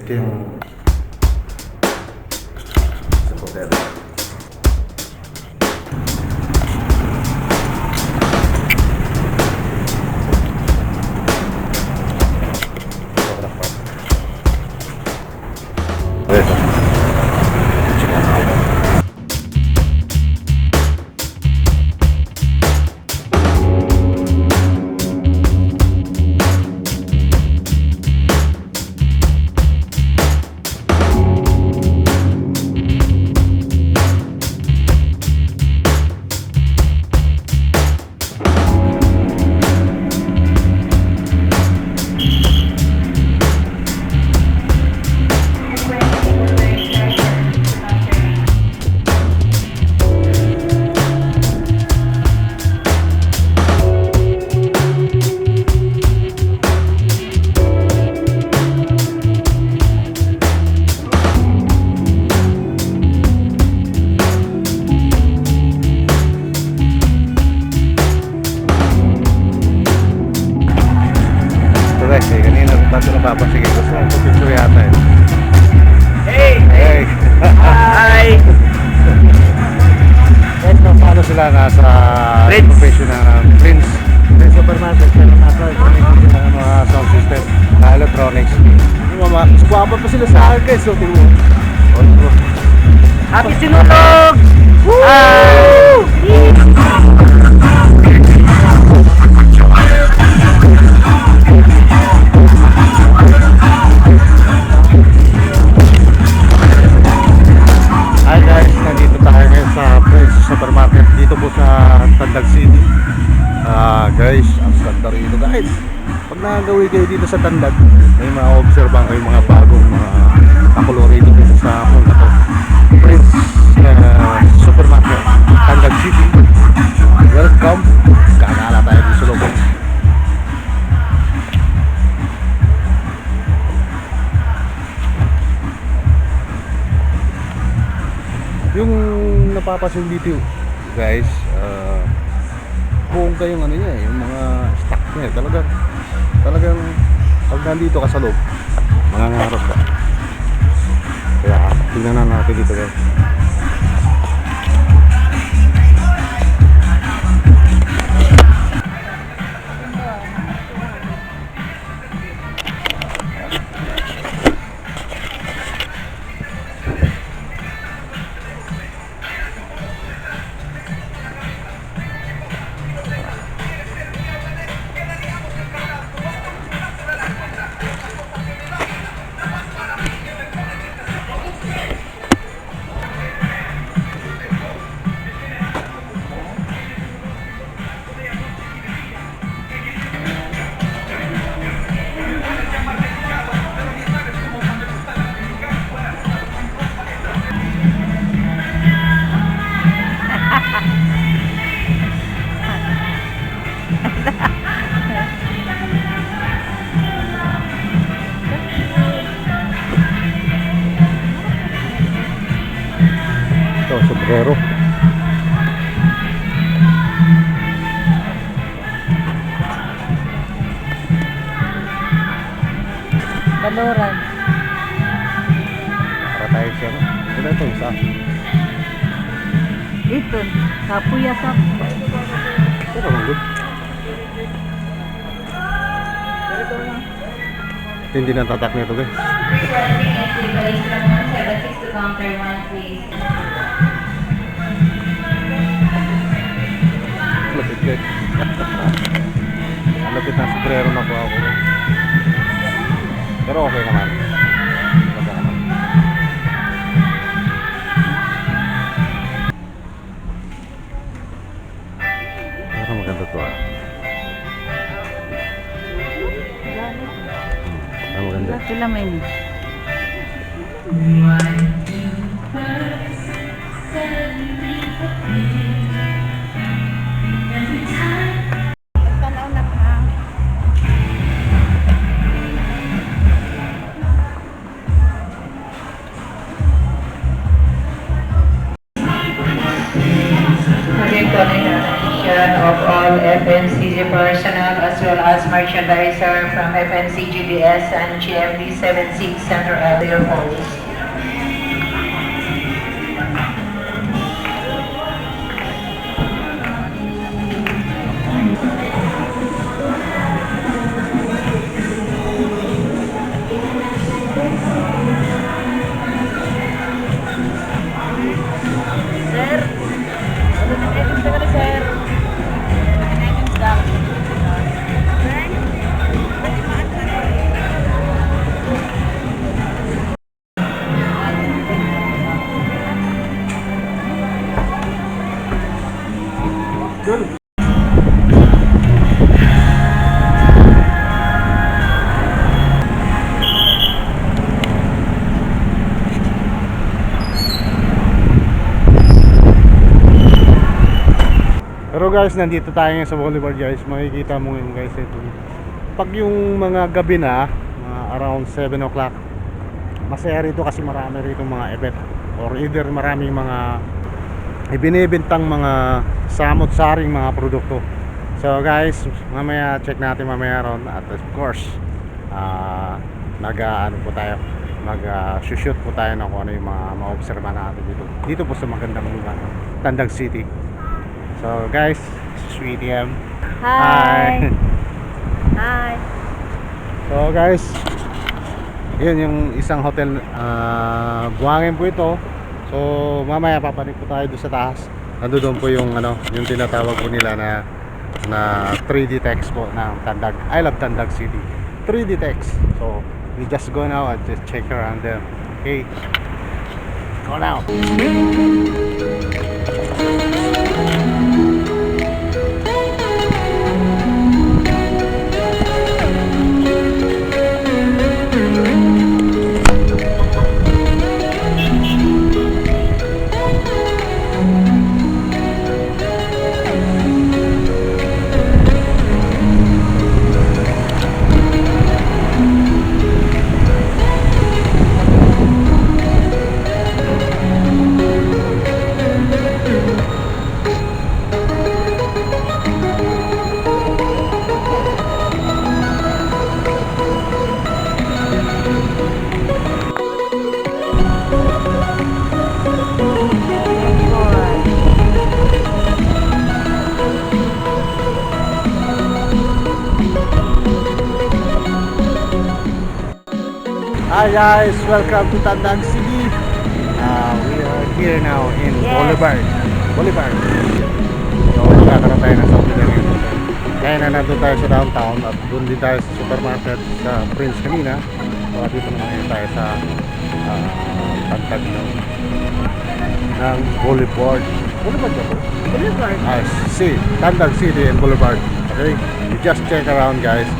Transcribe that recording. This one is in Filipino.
Ito yung sa hotel. Bago napapasigay ko sa picture yata eh. Hey! Hey! Hi! Kahit na paano sila nasa Prince. professional Prince supermarket pero nasa mga sound system na electronics. Guwapa pa sila sa akin guys, so tingnan mo. Happy Sinulog! Hi guys, nandito tayo ngayon sa Prince Supermarket dito po sa Tandag City. Guys, ang ganda rito guys. Pag nagawin kayo dito sa Tandag, may ma-observe kayo mga bagong mga kakulo rito sa punta to. Prince Supermarket, Tandag City. Welcome. Kakala tayo dito sa loob. Yung napapasin dito guys, buong kayong ano niya, yung mga stock niya, talagang pag nandito ka sa loob, mangangarap ka. Kaya tingnan na natin dito guys. Ito, sombrero. Baluran. Para tayo siya. Ito, isa. Ito, kapuyasan. Ito naman good. Hindi na tatak nito guys. Lapit guys. Lapit na sombrero na po ako. Pero okay naman. Ganda naman. Pero maganda to ah. Maganda. Sila may ni. Tanaw na ka. Of all FMCG personnel as well as merchandiser from FMCGBS and GMB 76 Center Area Malls. Sir, ano na kayo gusto ka sir? Items lang. Pero guys, nandito tayo ngayon sa Boulevard guys. Makikita mo yun guys ito. Pag yung mga gabi na, mga around 7 o'clock, masaya rito kasi marami rito mga event. Or either maraming mga ibinibintang mga samot-saring mga produkto. So guys, mamaya check natin mamaya ron. At of course, ano po tayo, shoot po tayo ng kung ano yung mga ma-observa natin dito po sa magandang lugar, Tandag City. So guys, Sweetie M. Hi. Hi. So guys, yun yung isang hotel, buhangin po ito. So mamaya papanik po tayo doon sa taas. Nandoon po yung yung tinatawag po nila na 3D text po ng Tandag. I love Tandag City. 3D text. So we just go now and just check around them. Okay. Go now. Hi guys, welcome to Tandag City. We are here now in Yes. Boulevard. So magkakaroon tayo ng South Area. Kaya na nandun tayo sa downtown at doon din tayo sa supermarket sa Prince kanina. So dito naman ngayon tayo sa Tandag ng Boulevard. Boulevard ba ito? Boulevard. See, Tandag City and Boulevard. Okay, you just check around guys.